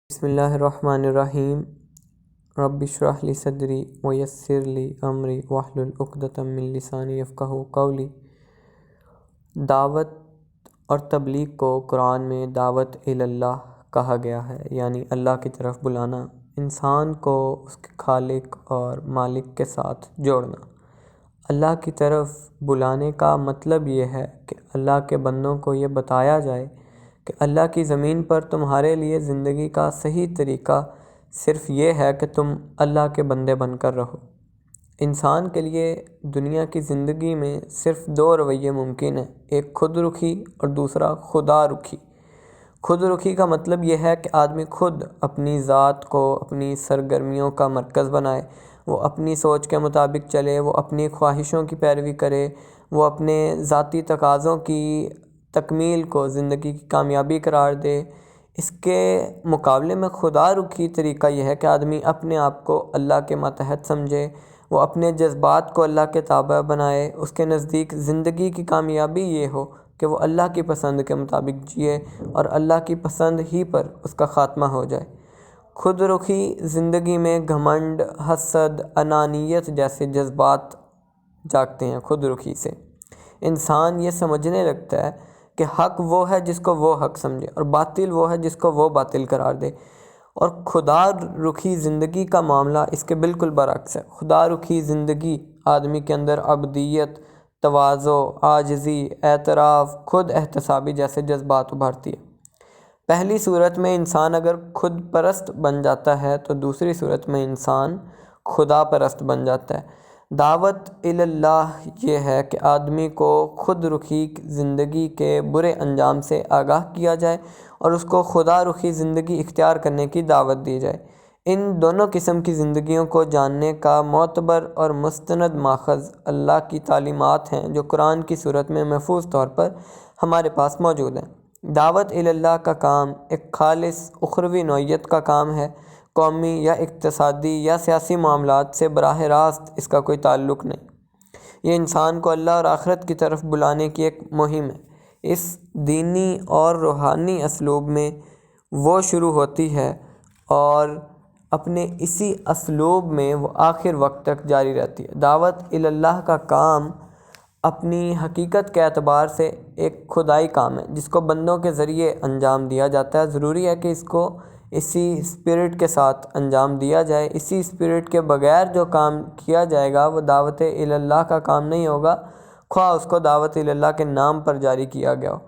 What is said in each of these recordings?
بسم اللہ الرحمن الرحیم۔ رب اشرح لی صدری ویسر لی امری واحلل عقدۃ من لسانی یفقہوا قولی۔ دعوت اور تبلیغ کو قرآن میں دعوت اللہ کہا گیا ہے، یعنی اللہ کی طرف بلانا، انسان کو اس کے خالق اور مالک کے ساتھ جوڑنا۔ اللہ کی طرف بلانے کا مطلب یہ ہے کہ اللہ کے بندوں کو یہ بتایا جائے کہ اللہ کی زمین پر تمہارے لیے زندگی کا صحیح طریقہ صرف یہ ہے کہ تم اللہ کے بندے بن کر رہو۔ انسان کے لیے دنیا کی زندگی میں صرف دو رویے ممکن ہیں، ایک خود رخی اور دوسرا خدا رخی۔ خود رخی کا مطلب یہ ہے کہ آدمی خود اپنی ذات کو اپنی سرگرمیوں کا مرکز بنائے، وہ اپنی سوچ کے مطابق چلے، وہ اپنی خواہشوں کی پیروی کرے، وہ اپنے ذاتی تقاضوں کی تکمیل کو زندگی کی کامیابی قرار دے۔ اس کے مقابلے میں خدا رخی طریقہ یہ ہے کہ آدمی اپنے آپ کو اللہ کے ماتحت سمجھے، وہ اپنے جذبات کو اللہ کے تابع بنائے۔ اس کے نزدیک زندگی کی کامیابی یہ ہو کہ وہ اللہ کی پسند کے مطابق جیے اور اللہ کی پسند ہی پر اس کا خاتمہ ہو جائے۔ خود رخی زندگی میں گھمنڈ، حسد، انانیت جیسے جذبات جاگتے ہیں۔ خود رخی سے انسان یہ سمجھنے لگتا ہے کہ حق وہ ہے جس کو وہ حق سمجھے اور باطل وہ ہے جس کو وہ باطل قرار دے، اور خدا رخی زندگی کا معاملہ اس کے بالکل برعکس ہے۔ خدا رخی زندگی آدمی کے اندر عبدیت، تواضع، عاجزی، اعتراف، خود احتسابی جیسے جذبات ابھارتی ہے۔ پہلی صورت میں انسان اگر خود پرست بن جاتا ہے تو دوسری صورت میں انسان خدا پرست بن جاتا ہے۔ دعوت اللہ یہ ہے کہ آدمی کو خود رخی زندگی کے برے انجام سے آگاہ کیا جائے اور اس کو خدا رخی زندگی اختیار کرنے کی دعوت دی جائے۔ ان دونوں قسم کی زندگیوں کو جاننے کا معتبر اور مستند ماخذ اللہ کی تعلیمات ہیں جو قرآن کی صورت میں محفوظ طور پر ہمارے پاس موجود ہیں۔ دعوت اللہ کا کام ایک خالص اخروی نوعیت کا کام ہے، قومی یا اقتصادی یا سیاسی معاملات سے براہ راست اس کا کوئی تعلق نہیں۔ یہ انسان کو اللہ اور آخرت کی طرف بلانے کی ایک مہم ہے۔ اس دینی اور روحانی اسلوب میں وہ شروع ہوتی ہے اور اپنے اسی اسلوب میں وہ آخر وقت تک جاری رہتی ہے۔ دعوت اللہ کا کام اپنی حقیقت کے اعتبار سے ایک خدائی کام ہے جس کو بندوں کے ذریعے انجام دیا جاتا ہے۔ ضروری ہے کہ اس کو اسی اسپرٹ کے ساتھ انجام دیا جائے۔ اسی اسپرٹ کے بغیر جو کام کیا جائے گا وہ دعوت اللہ کا کام نہیں ہوگا، خواہ اس کو دعوت اللہ کے نام پر جاری کیا گیا ہو۔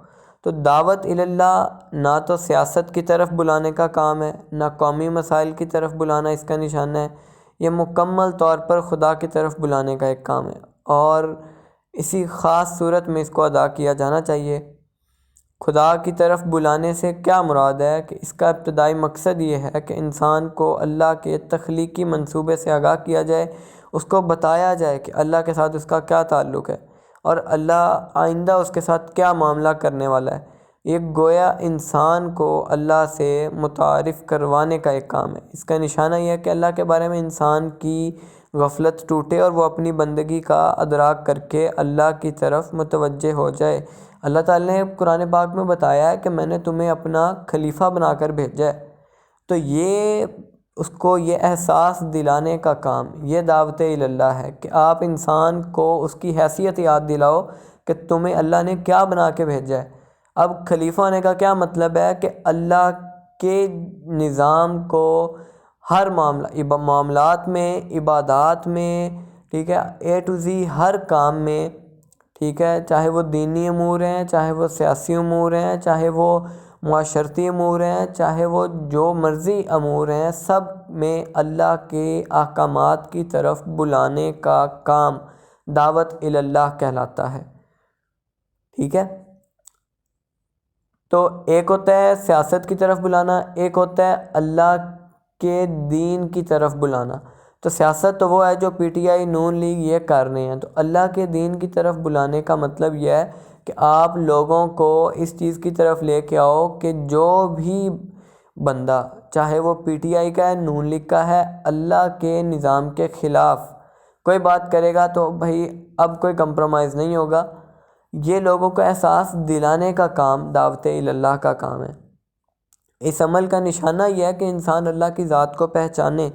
تو دعوت اللہ نہ تو سیاست کی طرف بلانے کا کام ہے، نہ قومی مسائل کی طرف بلانا اس کا نشانہ ہے، یہ مکمل طور پر خدا کی طرف بلانے کا ایک کام ہے، اور اسی خاص صورت میں اس کو ادا کیا جانا چاہیے۔ خدا کی طرف بلانے سے کیا مراد ہے کہ اس کا ابتدائی مقصد یہ ہے کہ انسان کو اللہ کے تخلیقی منصوبے سے آگاہ کیا جائے، اس کو بتایا جائے کہ اللہ کے ساتھ اس کا کیا تعلق ہے اور اللہ آئندہ اس کے ساتھ کیا معاملہ کرنے والا ہے۔ یہ گویا انسان کو اللہ سے متعارف کروانے کا ایک کام ہے۔ اس کا نشانہ یہ ہے کہ اللہ کے بارے میں انسان کی غفلت ٹوٹے اور وہ اپنی بندگی کا ادراک کر کے اللہ کی طرف متوجہ ہو جائے۔ اللہ تعالیٰ نے قرآن پاک میں بتایا ہے کہ میں نے تمہیں اپنا خلیفہ بنا کر بھیجا ہے، تو یہ اس کو یہ احساس دلانے کا کام یہ دعوت اللہ ہے کہ آپ انسان کو اس کی حیثیت یاد دلاؤ کہ تمہیں اللہ نے کیا بنا کے بھیجا ہے۔ اب خلیفہ ہونے کا کیا مطلب ہے کہ اللہ کے نظام کو ہر معاملات میں، عبادات میں، ٹھیک ہے، اے ٹو زی ہر کام میں، ٹھیک ہے، چاہے وہ دینی امور ہیں، چاہے وہ سیاسی امور ہیں، چاہے وہ معاشرتی امور ہیں، چاہے وہ جو مرضی امور ہیں، سب میں اللہ کے احکامات کی طرف بلانے کا کام دعوت اللہ کہلاتا ہے۔ ٹھیک ہے، تو ایک ہوتا ہے سیاست کی طرف بلانا، ایک ہوتا ہے اللہ کے دین کی طرف بلانا۔ تو سیاست تو وہ ہے جو P T I, known league یہ کر رہے ہیں، تو اللہ کے دین کی طرف بلانے کا مطلب یہ ہے کہ آپ لوگوں کو اس چیز کی طرف لے کے آؤ کہ جو بھی بندہ، چاہے وہ پی ٹی آئی کا ہے، نون لیگ کا ہے، اللہ کے نظام کے خلاف کوئی بات کرے گا تو بھائی اب کوئی کمپرومائز نہیں ہوگا۔ یہ لوگوں کو احساس دلانے کا کام دعوت اللہ کا کام ہے۔ اس عمل کا نشانہ یہ ہے کہ انسان اللہ کی ذات کو پہچانے،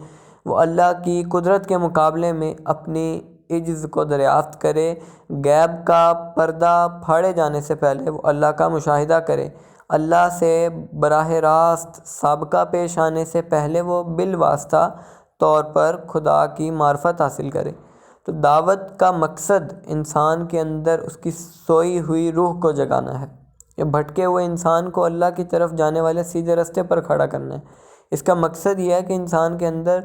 وہ اللہ کی قدرت کے مقابلے میں اپنی عجز کو دریافت کرے، غیب کا پردہ پھاڑے جانے سے پہلے وہ اللہ کا مشاہدہ کرے، اللہ سے براہ راست سابقہ پیش آنے سے پہلے وہ بالواسطہ طور پر خدا کی معرفت حاصل کرے۔ تو دعوت کا مقصد انسان کے اندر اس کی سوئی ہوئی روح کو جگانا ہے، یا بھٹکے ہوئے انسان کو اللہ کی طرف جانے والے سیدھے راستے پر کھڑا کرنا ہے۔ اس کا مقصد یہ ہے کہ انسان کے اندر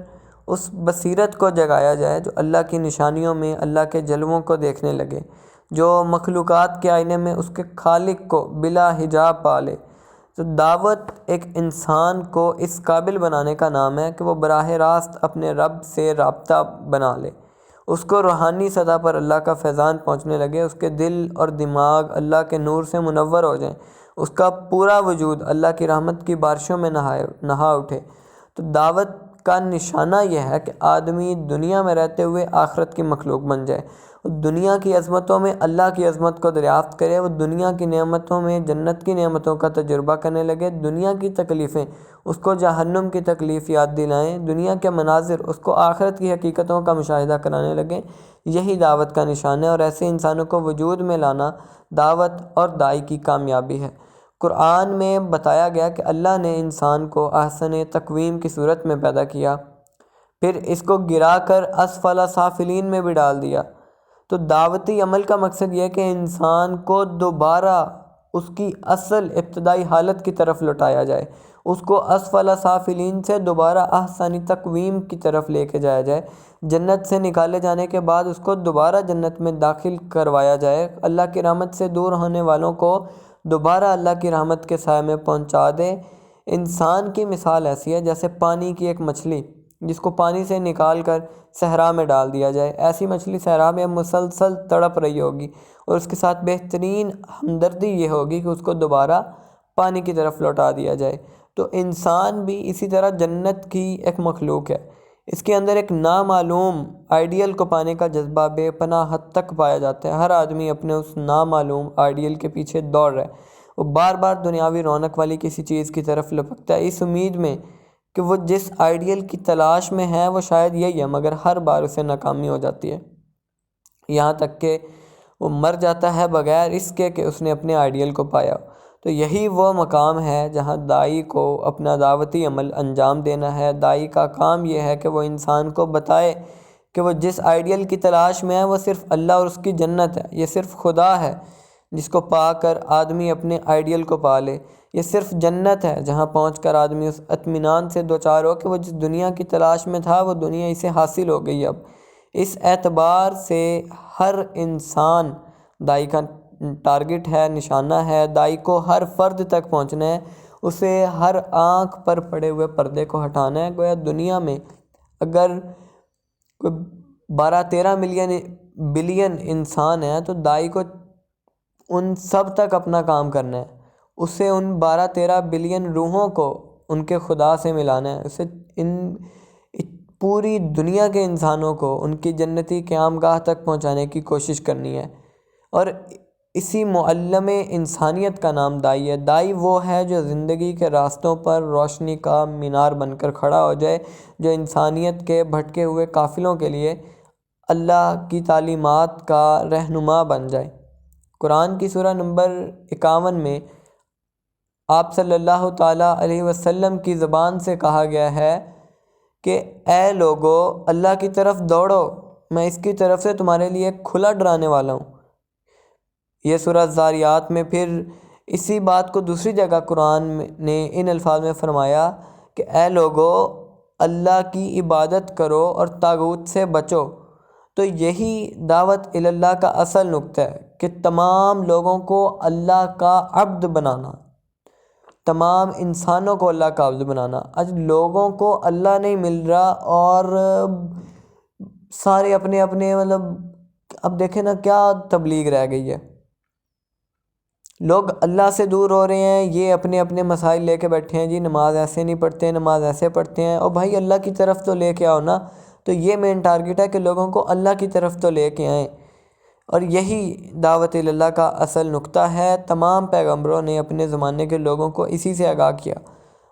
اس بصیرت کو جگایا جائے جو اللہ کی نشانیوں میں اللہ کے جلووں کو دیکھنے لگے، جو مخلوقات کے آئینے میں اس کے خالق کو بلا حجاب پالے۔ تو دعوت ایک انسان کو اس قابل بنانے کا نام ہے کہ وہ براہ راست اپنے رب سے رابطہ بنا لے، اس کو روحانی سطح پر اللہ کا فیضان پہنچنے لگے، اس کے دل اور دماغ اللہ کے نور سے منور ہو جائیں، اس کا پورا وجود اللہ کی رحمت کی بارشوں میں نہا اٹھے۔ تو دعوت کا نشانہ یہ ہے کہ آدمی دنیا میں رہتے ہوئے آخرت کی مخلوق بن جائے، وہ دنیا کی عظمتوں میں اللہ کی عظمت کو دریافت کرے، وہ دنیا کی نعمتوں میں جنت کی نعمتوں کا تجربہ کرنے لگے، دنیا کی تکلیفیں اس کو جہنم کی تکلیف یاد دلائیں، دنیا کے مناظر اس کو آخرت کی حقیقتوں کا مشاہدہ کرانے لگیں۔ یہی دعوت کا نشانہ ہے، اور ایسے انسانوں کو وجود میں لانا دعوت اور داعی کی کامیابی ہے۔ قرآن میں بتایا گیا کہ اللہ نے انسان کو احسن تقویم کی صورت میں پیدا کیا، پھر اس کو گرا کر اسفل سافلین میں بھی ڈال دیا۔ تو دعوتی عمل کا مقصد یہ ہے کہ انسان کو دوبارہ اس کی اصل ابتدائی حالت کی طرف لوٹایا جائے، اس کو اسفل سافلین سے دوبارہ احسن تقویم کی طرف لے کے جایا جائے، جنت سے نکالے جانے کے بعد اس کو دوبارہ جنت میں داخل کروایا جائے، اللہ کی رحمت سے دور ہونے والوں کو دوبارہ اللہ کی رحمت کے سائے میں پہنچا دے۔ انسان کی مثال ایسی ہے جیسے پانی کی ایک مچھلی جس کو پانی سے نکال کر صحرا میں ڈال دیا جائے، ایسی مچھلی صحرا میں مسلسل تڑپ رہی ہوگی، اور اس کے ساتھ بہترین ہمدردی یہ ہوگی کہ اس کو دوبارہ پانی کی طرف لوٹا دیا جائے۔ تو انسان بھی اسی طرح جنت کی ایک مخلوق ہے، اس کے اندر ایک نامعلوم آئیڈیل کو پانے کا جذبہ بے پناہ حد تک پایا جاتا ہے۔ ہر آدمی اپنے اس نامعلوم آئیڈیل کے پیچھے دوڑ رہا ہے، وہ بار بار دنیاوی رونق والی کسی چیز کی طرف لپکتا ہے اس امید میں کہ وہ جس آئیڈیل کی تلاش میں ہے وہ شاید یہی ہے، مگر ہر بار اسے ناکامی ہو جاتی ہے، یہاں تک کہ وہ مر جاتا ہے بغیر اس کے کہ اس نے اپنے آئیڈیل کو پایا۔ تو یہی وہ مقام ہے جہاں داعی کو اپنا دعوتی عمل انجام دینا ہے۔ داعی کا کام یہ ہے کہ وہ انسان کو بتائے کہ وہ جس آئیڈیل کی تلاش میں ہے وہ صرف اللہ اور اس کی جنت ہے، یہ صرف خدا ہے جس کو پا کر آدمی اپنے آئیڈیل کو پا لے، یہ صرف جنت ہے جہاں پہنچ کر آدمی اس اطمینان سے دوچار ہو کہ وہ جس دنیا کی تلاش میں تھا وہ دنیا اسے حاصل ہو گئی۔ اب اس اعتبار سے ہر انسان داعی کا ٹارگٹ ہے، نشانہ ہے۔ داعی کو ہر فرد تک پہنچنا ہے، اسے ہر آنکھ پر پڑے ہوئے پردے کو ہٹانا ہے۔ گویا دنیا میں اگر کوئی 12-13 بلین انسان ہیں تو داعی کو ان سب تک اپنا کام کرنا ہے، اسے ان 12-13 بلین روحوں کو ان کے خدا سے ملانا ہے، اسے ان پوری دنیا کے انسانوں کو ان کی جنتی قیامگاہ تک پہنچانے کی کوشش کرنی ہے۔ اور اسی معلم انسانیت کا نام داعی ہے۔ داعی وہ ہے جو زندگی کے راستوں پر روشنی کا مینار بن کر کھڑا ہو جائے، جو انسانیت کے بھٹکے ہوئے قافلوں کے لیے اللہ کی تعلیمات کا رہنما بن جائے۔ قرآن کی سورہ نمبر 51 میں آپ صلی اللہ تعالیٰ علیہ وسلم کی زبان سے کہا گیا ہے کہ اے لوگو اللہ کی طرف دوڑو، میں اس کی طرف سے تمہارے لیے ایک کھلا ڈرانے والا ہوں۔ یہ سورہ زاریات میں پھر اسی بات کو دوسری جگہ قرآن نے ان الفاظ میں فرمایا کہ اے لوگو اللہ کی عبادت کرو اور طاغوت سے بچو۔ تو یہی دعوت اللہ کا اصل نقطہ ہے کہ تمام لوگوں کو اللہ کا عبد بنانا، تمام انسانوں کو اللہ کا عبد بنانا۔ آج لوگوں کو اللہ نہیں مل رہا اور سارے اپنے اب دیکھیں نا کیا تبلیغ رہ گئی ہے، لوگ اللہ سے دور ہو رہے ہیں، یہ اپنے اپنے مسائل لے کے بیٹھے ہیں، جی نماز ایسے نہیں پڑھتے، نماز ایسے پڑھتے ہیں، اور بھائی اللہ کی طرف تو لے کے آؤ نا۔ تو یہ مین ٹارگٹ ہے کہ لوگوں کو اللہ کی طرف تو لے کے آئیں، اور یہی دعوت اللہ کا اصل نقطہ ہے۔ تمام پیغمبروں نے اپنے زمانے کے لوگوں کو اسی سے آگاہ کیا۔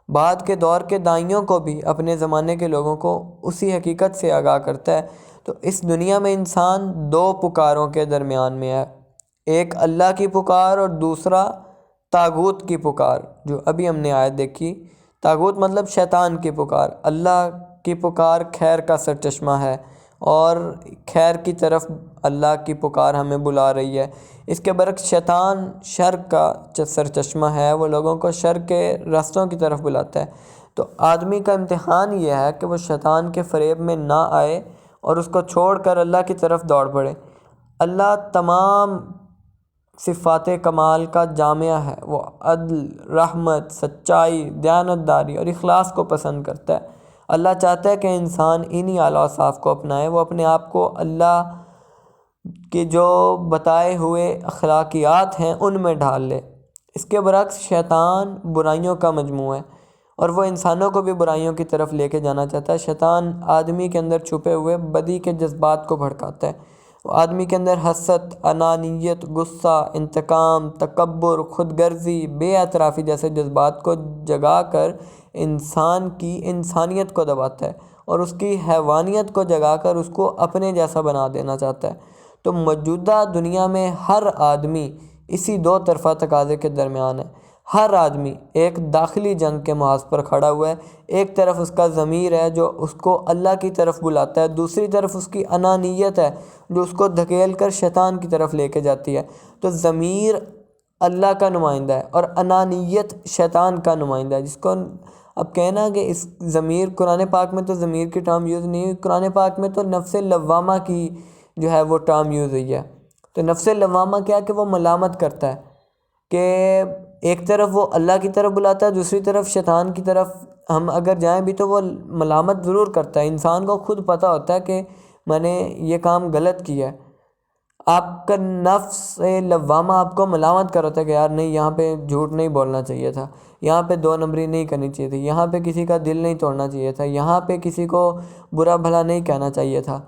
بعد کے دور کے دائیوں کو بھی اپنے زمانے کے لوگوں کو اسی حقیقت سے آگاہ کرتا ہے۔ تو اس دنیا میں انسان دو پکاروں کے درمیان میں ہے، ایک اللہ کی پکار اور دوسرا طاغوت کی پکار، جو ابھی ہم نے آیت دیکھی۔ طاغوت مطلب شیطان کی پکار، اللہ کی پکار خیر کا سرچشمہ ہے اور خیر کی طرف اللہ کی پکار ہمیں بلا رہی ہے۔ اس کے برعکس شیطان شر کا سرچشمہ ہے، وہ لوگوں کو شر کے راستوں کی طرف بلاتا ہے۔ تو آدمی کا امتحان یہ ہے کہ وہ شیطان کے فریب میں نہ آئے اور اس کو چھوڑ کر اللہ کی طرف دوڑ پڑے۔ اللہ تمام صفات کمال کا جامعہ ہے، وہ عدل، رحمت، سچائی، دیانتداری اور اخلاص کو پسند کرتا ہے۔ اللہ چاہتا ہے کہ انسان انہی اعلیٰ اوصاف کو اپنائے، وہ اپنے آپ کو اللہ کے جو بتائے ہوئے اخلاقیات ہیں ان میں ڈھال لے۔ اس کے برعکس شیطان برائیوں کا مجموعہ ہے اور وہ انسانوں کو بھی برائیوں کی طرف لے کے جانا چاہتا ہے۔ شیطان آدمی کے اندر چھپے ہوئے بدی کے جذبات کو بھڑکاتا ہے، وہ آدمی کے اندر حسد، انانیت، غصہ، انتقام، تکبر، خود غرضی، بے اعترافی جیسے جذبات کو جگا کر انسان کی انسانیت کو دباتا ہے اور اس کی حیوانیت کو جگا کر اس کو اپنے جیسا بنا دینا چاہتا ہے۔ تو موجودہ دنیا میں ہر آدمی اسی دو طرفہ تقاضے کے درمیان ہے۔ ہر آدمی ایک داخلی جنگ کے محاذ پر کھڑا ہوا ہے، ایک طرف اس کا ضمیر ہے جو اس کو اللہ کی طرف بلاتا ہے، دوسری طرف اس کی انانیت ہے جو اس کو دھکیل کر شیطان کی طرف لے کے جاتی ہے۔ تو ضمیر اللہ کا نمائندہ ہے اور انانیت شیطان کا نمائندہ ہے، جس کو اب کہنا کہ اس ضمیر، قرآن پاک میں تو ضمیر کی ٹرم یوز نہیں ہوئی، قرآن پاک میں تو نفس لوامہ کی جو ہے وہ ٹرم یوز ہوئی ہے۔ تو نفس لوامہ کیا کہ وہ ملامت کرتا ہے کہ ایک طرف وہ اللہ کی طرف بلاتا ہے، دوسری طرف شیطان کی طرف ہم اگر جائیں بھی تو وہ ملامت ضرور کرتا ہے۔ انسان کو خود پتہ ہوتا ہے کہ میں نے یہ کام غلط کیا ہے، آپ کا نفس لوامہ آپ کو ملامت کر ہوتا ہے کہ یار نہیں، یہاں پہ جھوٹ نہیں بولنا چاہیے تھا، یہاں پہ دو نمبری نہیں کرنی چاہیے تھی، یہاں پہ کسی کا دل نہیں توڑنا چاہیے تھا، یہاں پہ کسی کو برا بھلا نہیں کہنا چاہیے تھا۔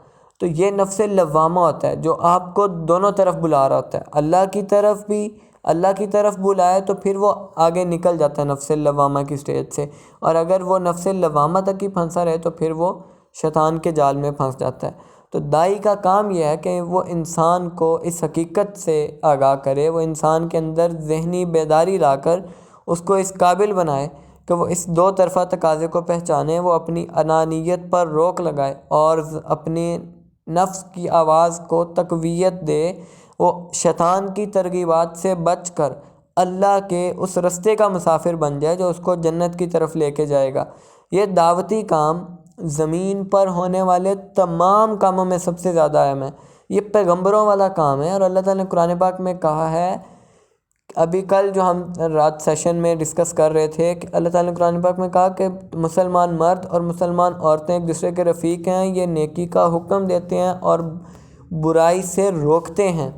تو یہ نفس لوامہ ہوتا ہے جو آپ کو دونوں طرف بلا رہا ہوتا ہے، اللہ کی طرف بھی، اللہ کی طرف بلائے تو پھر وہ آگے نکل جاتا ہے نفس لوامہ کی سٹیج سے، اور اگر وہ نفس لوامہ تک ہی پھنسا رہے تو پھر وہ شیطان کے جال میں پھنس جاتا ہے۔ تو دائی کا کام یہ ہے کہ وہ انسان کو اس حقیقت سے آگاہ کرے، وہ انسان کے اندر ذہنی بیداری لا کر اس کو اس قابل بنائے کہ وہ اس دو طرفہ تقاضے کو پہچانے، وہ اپنی انانیت پر روک لگائے اور اپنے نفس کی آواز کو تقویت دے، وہ شیطان کی ترغیبات سے بچ کر اللہ کے اس رستے کا مسافر بن جائے جو اس کو جنت کی طرف لے کے جائے گا۔ یہ دعوتی کام زمین پر ہونے والے تمام کاموں میں سب سے زیادہ اہم ہے، یہ پیغمبروں والا کام ہے، اور اللہ تعالیٰ نے قرآن پاک میں کہا ہے، ابھی کل جو ہم رات سیشن میں ڈسکس کر رہے تھے کہ اللہ تعالیٰ نے قرآن پاک میں کہا کہ مسلمان مرد اور مسلمان عورتیں ایک دوسرے کے رفیق ہیں، یہ نیکی کا حکم دیتے ہیں اور برائی سے روکتے ہیں،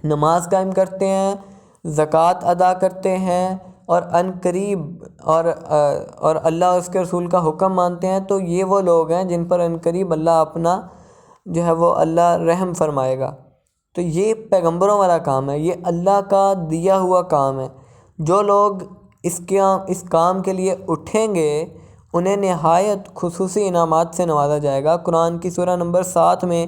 نماز قائم کرتے ہیں، زکوٰۃ ادا کرتے ہیں اور عن قریب اور اللہ اور اس کے رسول کا حکم مانتے ہیں۔ تو یہ وہ لوگ ہیں جن پر عن قریب اللہ اپنا جو ہے وہ اللہ رحم فرمائے گا۔ تو یہ پیغمبروں والا کام ہے، یہ اللہ کا دیا ہوا کام ہے۔ جو لوگ اس کام کے لیے اٹھیں گے انہیں نہایت خصوصی انعامات سے نوازا جائے گا۔ قرآن کی سورہ نمبر 7 میں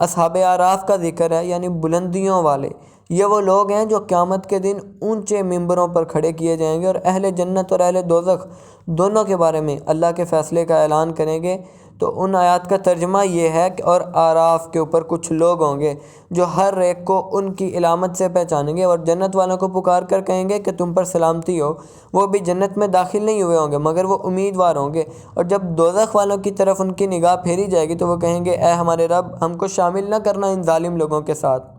اصحاب اعراف کا ذکر ہے، یعنی بلندیوں والے۔ یہ وہ لوگ ہیں جو قیامت کے دن اونچے ممبروں پر کھڑے کیے جائیں گے اور اہل جنت اور اہل دوزخ دونوں کے بارے میں اللہ کے فیصلے کا اعلان کریں گے۔ تو ان آیات کا ترجمہ یہ ہے کہ اور اعراف کے اوپر کچھ لوگ ہوں گے جو ہر ایک کو ان کی علامت سے پہچانیں گے اور جنت والوں کو پکار کر کہیں گے کہ تم پر سلامتی ہو۔ وہ بھی جنت میں داخل نہیں ہوئے ہوں گے مگر وہ امیدوار ہوں گے، اور جب دوزخ والوں کی طرف ان کی نگاہ پھیری جائے گی تو وہ کہیں گے اے ہمارے رب، ہم کو شامل نہ کرنا ان ظالم لوگوں کے ساتھ۔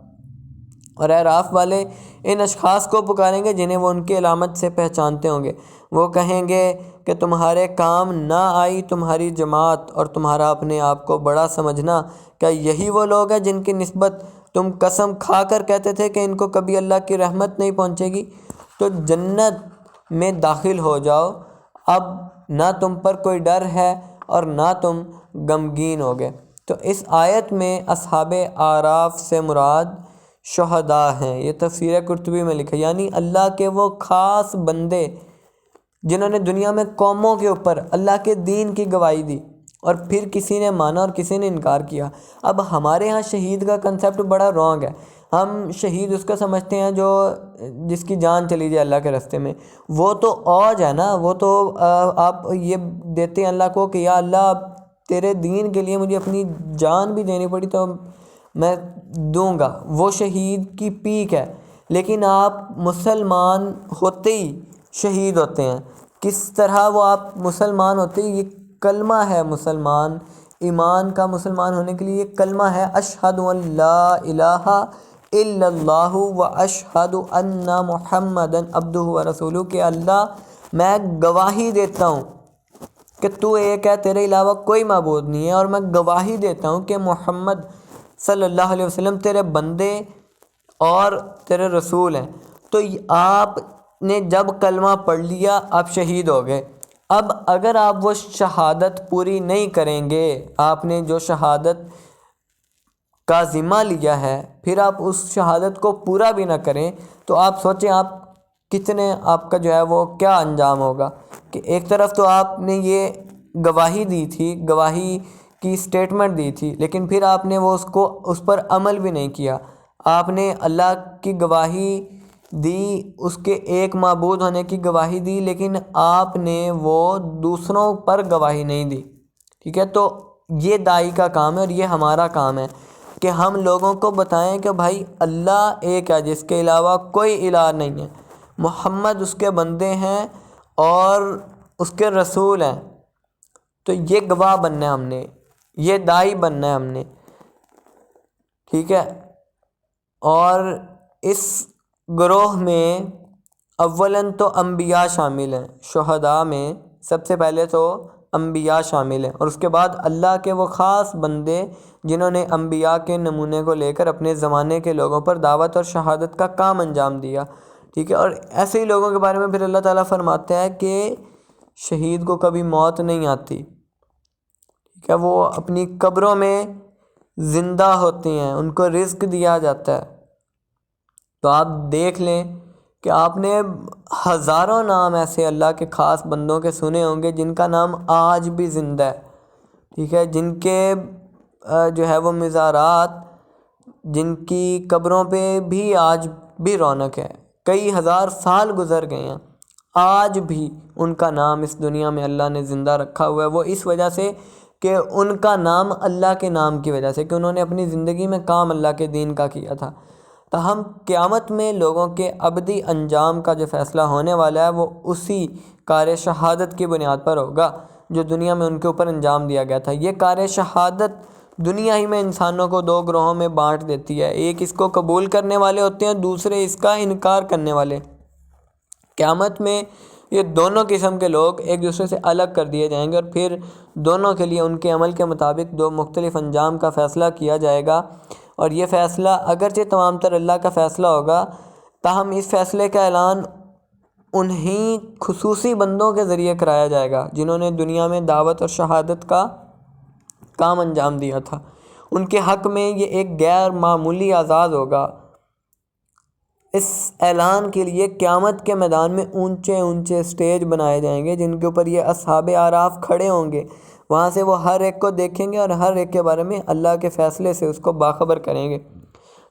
اور اعراف والے ان اشخاص کو پکاریں گے جنہیں وہ ان کی علامت سے پہچانتے ہوں گے۔ وہ کہیں گے کہ تمہارے کام نہ آئی تمہاری جماعت اور تمہارا اپنے آپ کو بڑا سمجھنا، کیا یہی وہ لوگ ہیں جن کی نسبت تم قسم کھا کر کہتے تھے کہ ان کو کبھی اللہ کی رحمت نہیں پہنچے گی؟ تو جنت میں داخل ہو جاؤ، اب نہ تم پر کوئی ڈر ہے اور نہ تم غمگین ہوگے۔ تو اس آیت میں اصحاب اعراف سے مراد شہداء ہیں، یہ تفسیر قرطبی میں لکھا، یعنی اللہ کے وہ خاص بندے جنہوں نے دنیا میں قوموں کے اوپر اللہ کے دین کی گواہی دی، اور پھر کسی نے مانا اور کسی نے انکار کیا۔ اب ہمارے ہاں شہید کا کنسیپٹ بڑا رانگ ہے۔ ہم شہید اس کا سمجھتے ہیں جس کی جان چلی جائے اللہ کے راستے میں۔ وہ تو اوج ہے نا، وہ تو آپ یہ دیتے ہیں اللہ کو کہ یا اللہ تیرے دین کے لیے مجھے اپنی جان بھی دینی پڑی تو میں دوں گا، وہ شہید کی پیک ہے۔ لیکن آپ مسلمان ہوتے ہی شہید ہوتے ہیں۔ کس طرح وہ آپ مسلمان ہوتے ہی، یہ کلمہ ہے مسلمان، ایمان کا مسلمان ہونے کے لیے یہ کلمہ ہے، اشہد ان لا الہ الا اللہ و اشہد ان محمدًا عبدہ و رسولہ، کہ اللہ میں گواہی دیتا ہوں کہ تو ایک ہے، تیرے علاوہ کوئی معبود نہیں ہے، اور میں گواہی دیتا ہوں کہ محمد صلی اللہ علیہ وسلم تیرے بندے اور تیرے رسول ہیں۔ تو آپ نے جب کلمہ پڑھ لیا آپ شہید ہو گئے۔ اب اگر آپ وہ شہادت پوری نہیں کریں گے، آپ نے جو شہادت کا ذمہ لیا ہے پھر آپ اس شہادت کو پورا بھی نہ کریں، تو آپ سوچیں آپ کتنے، آپ کا جو ہے وہ کیا انجام ہوگا۔ کہ ایک طرف تو آپ نے یہ گواہی دی تھی، گواہی کی سٹیٹمنٹ دی تھی، لیکن پھر آپ نے اس پر عمل بھی نہیں کیا۔ آپ نے اللہ کی گواہی دی، اس کے ایک معبود ہونے کی گواہی دی، لیکن آپ نے وہ دوسروں پر گواہی نہیں دی۔ ٹھیک ہے، تو یہ داعی کا کام ہے، اور یہ ہمارا کام ہے کہ ہم لوگوں کو بتائیں کہ بھائی اللہ ایک ہے، جس کے علاوہ کوئی الہ نہیں ہے، محمد اس کے بندے ہیں اور اس کے رسول ہیں۔ تو یہ گواہ بننا ہے ہم نے، یہ داعی بننا ہے ہم نے، ٹھیک ہے۔ اور اس گروہ میں اولاً تو انبیاء شامل ہیں، شہداء میں سب سے پہلے تو انبیاء شامل ہیں، اور اس کے بعد اللہ کے وہ خاص بندے جنہوں نے انبیاء کے نمونے کو لے کر اپنے زمانے کے لوگوں پر دعوت اور شہادت کا کام انجام دیا، ٹھیک ہے۔ اور ایسے ہی لوگوں کے بارے میں پھر اللہ تعالیٰ فرماتا ہے کہ شہید کو کبھی موت نہیں آتی، ٹھیک ہے، وہ اپنی قبروں میں زندہ ہوتے ہیں، ان کو رزق دیا جاتا ہے۔ تو آپ دیکھ لیں کہ آپ نے ہزاروں نام ایسے اللہ کے خاص بندوں کے سنے ہوں گے جن کا نام آج بھی زندہ ہے، ٹھیک ہے، جن کے جو ہے وہ مزارات، جن کی قبروں پہ بھی آج بھی رونق ہے، کئی ہزار سال گزر گئے ہیں، آج بھی ان کا نام اس دنیا میں اللہ نے زندہ رکھا ہوا ہے۔ وہ اس وجہ سے کہ ان کا نام اللہ کے نام کی وجہ سے، کہ انہوں نے اپنی زندگی میں کام اللہ کے دین کا کیا تھا۔ تاہم قیامت میں لوگوں کے ابدی انجام کا جو فیصلہ ہونے والا ہے وہ اسی کار شہادت کی بنیاد پر ہوگا جو دنیا میں ان کے اوپر انجام دیا گیا تھا۔ یہ کار شہادت دنیا ہی میں انسانوں کو دو گروہوں میں بانٹ دیتی ہے، ایک اس کو قبول کرنے والے ہوتے ہیں، دوسرے اس کا انکار کرنے والے۔ قیامت میں یہ دونوں قسم کے لوگ ایک دوسرے سے الگ کر دیے جائیں گے، اور پھر دونوں کے لیے ان کے عمل کے مطابق دو مختلف انجام کا فیصلہ کیا جائے گا۔ اور یہ فیصلہ اگرچہ تمام تر اللہ کا فیصلہ ہوگا، تاہم اس فیصلے کا اعلان انہی خصوصی بندوں کے ذریعے کرایا جائے گا جنہوں نے دنیا میں دعوت اور شہادت کا کام انجام دیا تھا۔ ان کے حق میں یہ ایک غیر معمولی اعزاز ہوگا۔ اس اعلان کے لیے قیامت کے میدان میں اونچے اونچے سٹیج بنائے جائیں گے جن کے اوپر یہ اصحاب اعراف کھڑے ہوں گے۔ وہاں سے وہ ہر ایک کو دیکھیں گے اور ہر ایک کے بارے میں اللہ کے فیصلے سے اس کو باخبر کریں گے۔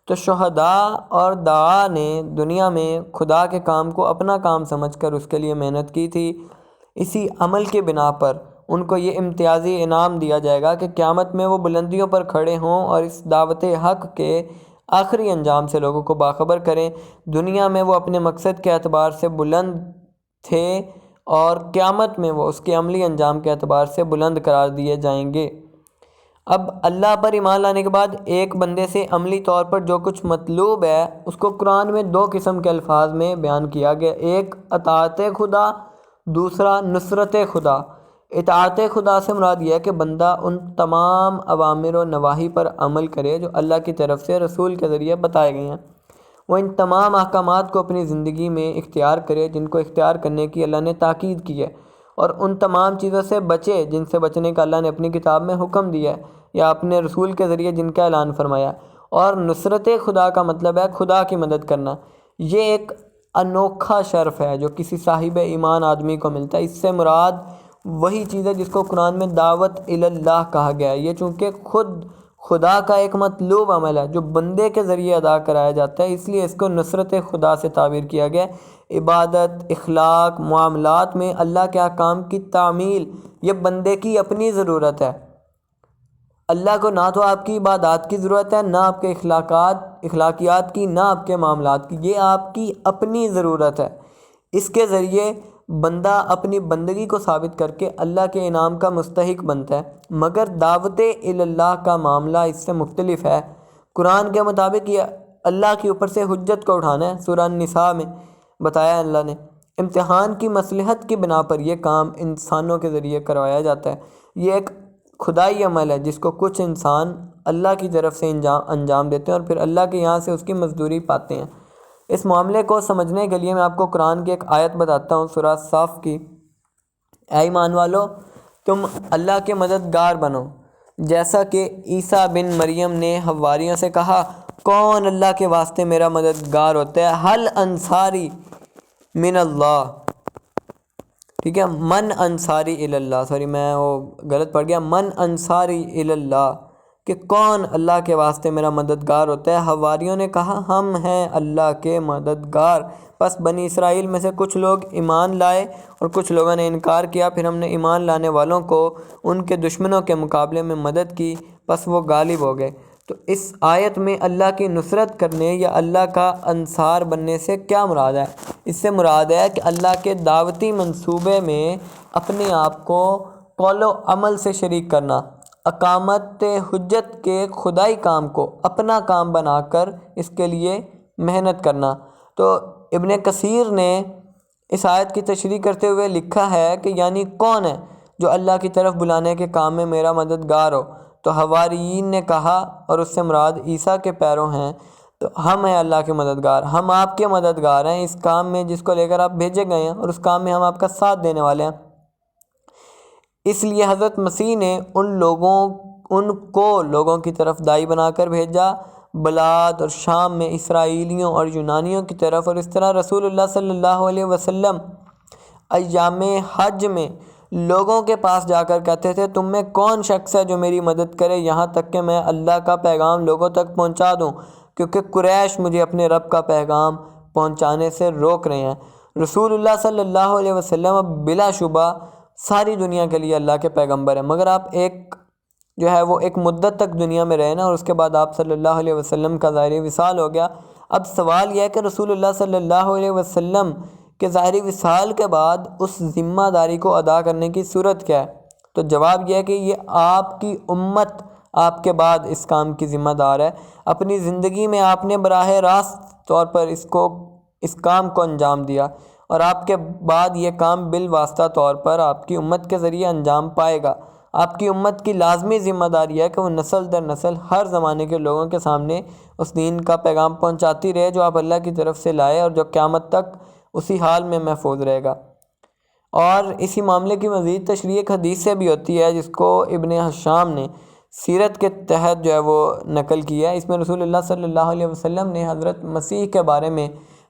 تو شہداء اور دعاء نے دنیا میں خدا کے کام کو اپنا کام سمجھ کر اس کے لیے محنت کی تھی۔ اسی عمل کے بنا پر ان کو یہ امتیازی انعام دیا جائے گا کہ قیامت میں وہ بلندیوں پر کھڑے ہوں اور اس دعوت حق کے آخری انجام سے لوگوں کو باخبر کریں۔ دنیا میں وہ اپنے مقصد کے اعتبار سے بلند تھے، اور قیامت میں وہ اس کے عملی انجام کے اعتبار سے بلند قرار دیے جائیں گے۔ اب اللہ پر ایمان لانے کے بعد ایک بندے سے عملی طور پر جو کچھ مطلوب ہے اس کو قرآن میں دو قسم کے الفاظ میں بیان کیا گیا، ایک اطاعت خدا، دوسرا نصرت خدا۔ اطاعت خدا سے مراد یہ ہے کہ بندہ ان تمام اوامر و نواہی پر عمل کرے جو اللہ کی طرف سے رسول کے ذریعے بتائے گئے ہیں، وہ ان تمام احکامات کو اپنی زندگی میں اختیار کرے جن کو اختیار کرنے کی اللہ نے تاکید کی ہے، اور ان تمام چیزوں سے بچے جن سے بچنے کا اللہ نے اپنی کتاب میں حکم دیا ہے یا اپنے رسول کے ذریعے جن کا اعلان فرمایا۔ اور نصرت خدا کا مطلب ہے خدا کی مدد کرنا۔ یہ ایک انوکھا شرف ہے جو کسی صاحب ایمان آدمی کو ملتا ہے۔ اس سے مراد وہی چیز ہے جس کو قرآن میں دعوت اللہ کہا گیا ہے۔ یہ چونکہ خود خدا کا ایک مطلوب عمل ہے جو بندے کے ذریعے ادا کرایا جاتا ہے، اس لیے اس کو نصرت خدا سے تعبیر کیا گیا ہے۔ عبادت، اخلاق، معاملات میں اللہ کے احکام کی تعمیل یہ بندے کی اپنی ضرورت ہے۔ اللہ کو نہ تو آپ کی عبادات کی ضرورت ہے، نہ آپ کے اخلاقیات کی، نہ آپ کے معاملات کی، یہ آپ کی اپنی ضرورت ہے۔ اس کے ذریعے بندہ اپنی بندگی کو ثابت کر کے اللہ کے انعام کا مستحق بنتا ہے، مگر دعوت اللہ کا معاملہ اس سے مختلف ہے۔ قرآن کے مطابق یہ اللہ کے اوپر سے حجت کو اٹھانا ہے۔ سورہ النساء میں بتایا اللہ نے امتحان کی مصلحت کی بنا پر یہ کام انسانوں کے ذریعے کروایا جاتا ہے۔ یہ ایک خدائی عمل ہے جس کو کچھ انسان اللہ کی طرف سے انجام دیتے ہیں اور پھر اللہ کے یہاں سے اس کی مزدوری پاتے ہیں۔ اس معاملے کو سمجھنے کے لیے میں آپ کو قرآن کی ایک آیت بتاتا ہوں، سورہ صاف کی۔ اے ایمان والو، تم اللہ کے مددگار بنو، جیسا کہ عیسیٰ بن مریم نے حواریوں سے کہا، کون اللہ کے واسطے میرا مددگار ہوتا ہے؟ حل انصاری من اللہ، ٹھیک ہے، من انصاری اللہ، سوری میں وہ غلط پڑھ گیا، من انصاری اللہ، کہ کون اللہ کے واسطے میرا مددگار ہوتا ہے؟ حواریوں نے کہا ہم ہیں اللہ کے مددگار۔ پس بنی اسرائیل میں سے کچھ لوگ ایمان لائے اور کچھ لوگوں نے انکار کیا، پھر ہم نے ایمان لانے والوں کو ان کے دشمنوں کے مقابلے میں مدد کی، پس وہ غالب ہو گئے۔ تو اس آیت میں اللہ کی نصرت کرنے یا اللہ کا انصار بننے سے کیا مراد ہے؟ اس سے مراد ہے کہ اللہ کے دعوتی منصوبے میں اپنے آپ کو قول و عمل سے شریک کرنا، اقامت حجت کے خدائی کام کو اپنا کام بنا کر اس کے لیے محنت کرنا۔ تو ابن کثیر نے اس آیت کی تشریح کرتے ہوئے لکھا ہے کہ یعنی کون ہے جو اللہ کی طرف بلانے کے کام میں میرا مددگار ہو؟ تو حواریین نے کہا، اور اس سے مراد عیسیٰ کے پیرو ہیں، تو ہم ہیں اللہ کے مددگار، ہم آپ کے مددگار ہیں اس کام میں جس کو لے کر آپ بھیجے گئے ہیں، اور اس کام میں ہم آپ کا ساتھ دینے والے ہیں۔ اس لیے حضرت مسیح نے ان کو لوگوں کی طرف داعی بنا کر بھیجا، بلاد اور شام میں اسرائیلیوں اور یونانیوں کی طرف، اور اس طرح رسول اللہ صلی اللہ علیہ وسلم ایام حج میں لوگوں کے پاس جا کر کہتے تھے تم میں کون شخص ہے جو میری مدد کرے یہاں تک کہ میں اللہ کا پیغام لوگوں تک پہنچا دوں، کیونکہ قریش مجھے اپنے رب کا پیغام پہنچانے سے روک رہے ہیں۔ رسول اللہ صلی اللہ علیہ وسلم اب بلا شبہ ساری دنیا کے لیے اللہ کے پیغمبر ہیں، مگر آپ ایک مدت تک دنیا میں رہے نا، اور اس کے بعد آپ صلی اللہ علیہ وسلم کا ظاہری وصال ہو گیا۔ اب سوال یہ ہے کہ رسول اللہ صلی اللہ علیہ وسلم کہ ظاہری وصال کے بعد اس ذمہ داری کو ادا کرنے کی صورت کیا ہے؟ تو جواب یہ ہے کہ یہ آپ کی امت آپ کے بعد اس کام کی ذمہ دار ہے۔ اپنی زندگی میں آپ نے براہ راست طور پر اس کام کو انجام دیا، اور آپ کے بعد یہ کام بالواسطہ طور پر آپ کی امت کے ذریعے انجام پائے گا۔ آپ کی امت کی لازمی ذمہ داری ہے کہ وہ نسل در نسل ہر زمانے کے لوگوں کے سامنے اس دین کا پیغام پہنچاتی رہے جو آپ اللہ کی طرف سے لائے، اور جو قیامت تک اسی حال میں محفوظ رہے گا۔ اور اسی معاملے کی مزید تشریح ایک حدیث سے بھی ہوتی ہے جس کو ابن حشام نے سیرت کے تحت جو ہے وہ نقل کیا ہے۔ اس میں رسول اللہ صلی اللہ علیہ وسلم نے حضرت مسیح کے بارے میں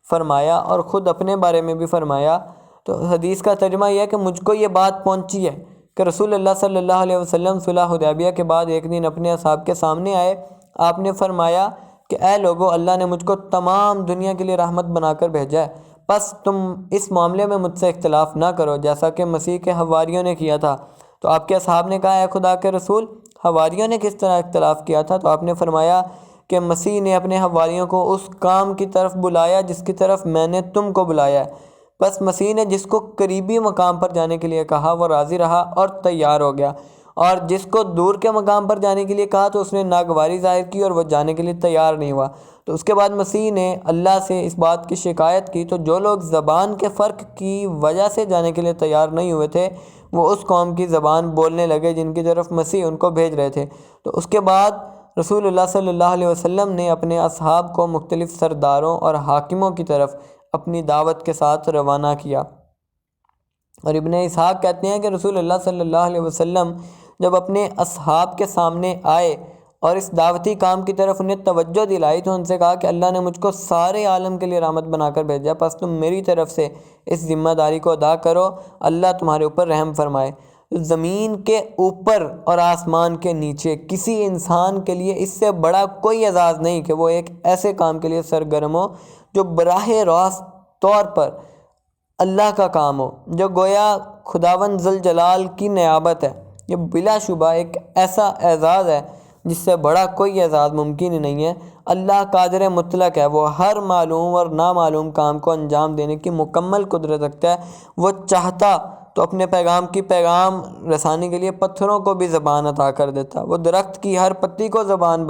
فرمایا اور خود اپنے بارے میں بھی فرمایا۔ تو حدیث کا ترجمہ یہ ہے کہ مجھ کو یہ بات پہنچی ہے کہ رسول اللہ صلی اللہ علیہ وسلم صلح حدیبیہ کے بعد ایک دن اپنے اصحاب کے سامنے آئے۔ آپ نے فرمایا کہ اے لوگو، اللہ نے مجھ کو تمام دنیا کے لیے رحمت بنا کر بھیجا ہے، بس تم اس معاملے میں مجھ سے اختلاف نہ کرو جیسا کہ مسیح کے حواریوں نے کیا تھا۔ تو آپ کے اصحاب نے کہا اے خدا کے رسول، حواریوں نے کس طرح اختلاف کیا تھا؟ تو آپ نے فرمایا کہ مسیح نے اپنے حواریوں کو اس کام کی طرف بلایا جس کی طرف میں نے تم کو بلایا ہے۔ بس مسیح نے جس کو قریبی مقام پر جانے کے لیے کہا وہ راضی رہا اور تیار ہو گیا، اور جس کو دور کے مقام پر جانے کے لیے کہا تو اس نے ناگواری ظاہر کی اور وہ جانے کے لیے تیار نہیں ہوا۔ تو اس کے بعد مسیح نے اللہ سے اس بات کی شکایت کی، تو جو لوگ زبان کے فرق کی وجہ سے جانے کے لیے تیار نہیں ہوئے تھے وہ اس قوم کی زبان بولنے لگے جن کی طرف مسیح ان کو بھیج رہے تھے۔ تو اس کے بعد رسول اللہ صلی اللہ علیہ وسلم نے اپنے اصحاب کو مختلف سرداروں اور حاکموں کی طرف اپنی دعوت کے ساتھ روانہ کیا۔ اور ابن اسحاق کہتے ہیں کہ رسول اللہ صلی اللہ علیہ وسلم جب اپنے اصحاب کے سامنے آئے اور اس دعوتی کام کی طرف انہیں توجہ دلائی تو ان سے کہا کہ اللہ نے مجھ کو سارے عالم کے لیے رحمت بنا کر بھیجا، پس تم میری طرف سے اس ذمہ داری کو ادا کرو، اللہ تمہارے اوپر رحم فرمائے۔ زمین کے اوپر اور آسمان کے نیچے کسی انسان کے لیے اس سے بڑا کوئی اعزاز نہیں کہ وہ ایک ایسے کام کے لیے سرگرم ہو جو براہ راست طور پر اللہ کا کام ہو، جو گویا خداوند ذوالجلال کی نیابت ہے۔ یہ بلا شبہ ایک ایسا اعزاز ہے جس سے بڑا کوئی اعزاز ممکن ہی نہیں ہے۔ اللہ قادر مطلق ہے، وہ ہر معلوم اور نامعلوم کام کو انجام دینے کی مکمل قدرت رکھتا ہے۔ وہ چاہتا تو اپنے پیغام کی پیغام رسانی کے لیے پتھروں کو بھی زبان عطا کر دیتا، وہ درخت کی ہر پتی کو زبان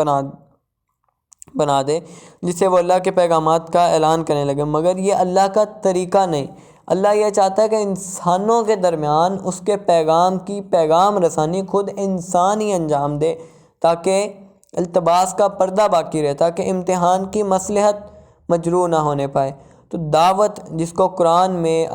بنا دے جس سے وہ اللہ کے پیغامات کا اعلان کرنے لگے، مگر یہ اللہ کا طریقہ نہیں۔ اللہ یہ چاہتا ہے کہ انسانوں کے درمیان اس کے پیغام کی پیغام رسانی خود انسان ہی انجام دے، تاکہ التباس کا پردہ باقی رہے، تاکہ امتحان کی مصلحت مجروح نہ ہونے پائے۔ تو دعوت جس کو قرآن میں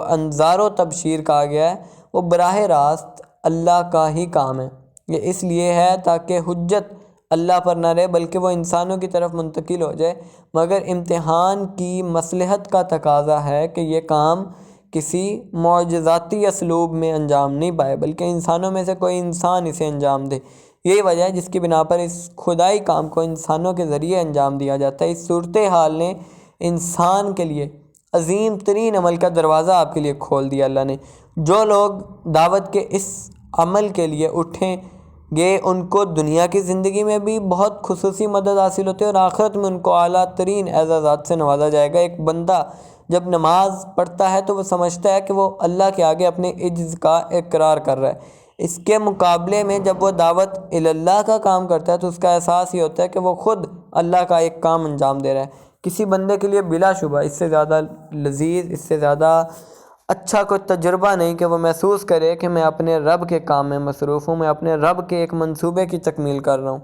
انذار و تبشیر کہا گیا ہے، وہ براہ راست اللہ کا ہی کام ہے۔ یہ اس لیے ہے تاکہ حجت اللہ پر نہ رہے بلکہ وہ انسانوں کی طرف منتقل ہو جائے، مگر امتحان کی مصلحت کا تقاضا ہے کہ یہ کام کسی معجزاتی اسلوب میں انجام نہیں پائے بلکہ انسانوں میں سے کوئی انسان اسے انجام دے۔ یہی وجہ ہے جس کی بنا پر اس خدائی کام کو انسانوں کے ذریعے انجام دیا جاتا ہے۔ اس صورتحال نے انسان کے لیے عظیم ترین عمل کا دروازہ آپ کے لیے کھول دیا اللہ نے۔ جو لوگ دعوت کے اس عمل کے لیے اٹھیں گے ان کو دنیا کی زندگی میں بھی بہت خصوصی مدد حاصل ہوتی ہے اور آخرت میں ان کو اعلیٰ ترین اعزازات سے نوازا جائے گا۔ ایک بندہ جب نماز پڑھتا ہے تو وہ سمجھتا ہے کہ وہ اللہ کے آگے اپنے عجز کا اقرار کر رہا ہے۔ اس کے مقابلے میں جب وہ دعوت اللہ کا کام کرتا ہے تو اس کا احساس یہ ہوتا ہے کہ وہ خود اللہ کا ایک کام انجام دے رہا ہے۔ کسی بندے کے لیے بلا شبہ اس سے زیادہ لذیذ، اس سے زیادہ اچھا کوئی تجربہ نہیں کہ وہ محسوس کرے کہ میں اپنے رب کے کام میں مصروف ہوں، میں اپنے رب کے ایک منصوبے کی تکمیل کر رہا ہوں۔